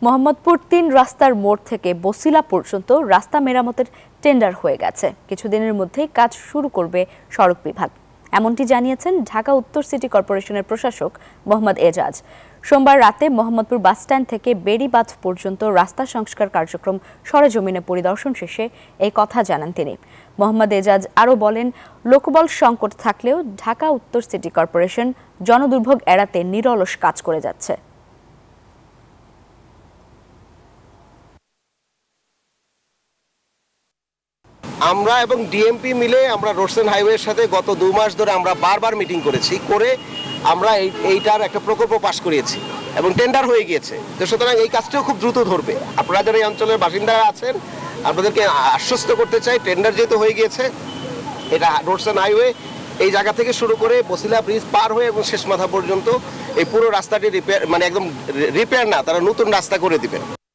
মোহাম্মদপুর ৩ রাস্তার মোড় থেকে বসিলা পর্যন্ত রাস্তা মেরামতের টেন্ডার হয়ে গেছে। কিছুদিনের মধ্যেই কাজ শুরু করবে সড়ক বিভাগ, এমনটি জানিয়েছেন ঢাকা উত্তর সিটি কর্পোরেশনের প্রশাসক মোহাম্মদ এজাজ। সোমবার রাতে মোহাম্মদপুর বাসস্ট্যান্ড থেকে বেড়িবাঁধ পর্যন্ত রাস্তা সংস্কার কার্যক্রম সরেজমিনে পরিদর্শন শেষে এই কথা জানান তিনি। মোহাম্মদ এজাজ আরও বলেন, লোকবল সংকট থাকলেও ঢাকা উত্তর সিটি কর্পোরেশন জনদুর্ভোগ এড়াতে নিরলস কাজ করে যাচ্ছে। আমরা এবং ডিএমপি মিলে আমরা রোডস এন্ড হাইওয়ের সাথে গত 2 মাস ধরে আমরা বারবার মিটিং করেছি, করে আমরা এইটার একটা প্রকল্প পাস করিয়েছি এবং টেন্ডার হয়ে গিয়েছে। তো সুতরাং এই কাজটাও খুব দ্রুত ধরবে। আপনারা যারা এই অঞ্চলের বাসিন্দারা আছেন, আপনাদেরকে আশ্বস্ত করতে চাই, টেন্ডার যেহেতু হয়ে গিয়েছে, এটা রোডস এন্ড হাইওয়ে এই জায়গা থেকে শুরু করে বসিলা ব্রিজ পার হয়ে এবং শেষ মাথা পর্যন্ত এই পুরো রাস্তাটি রিপেয়ার, মানে একদম রিপেয়ার না, তারা নতুন রাস্তা করে দিবেন।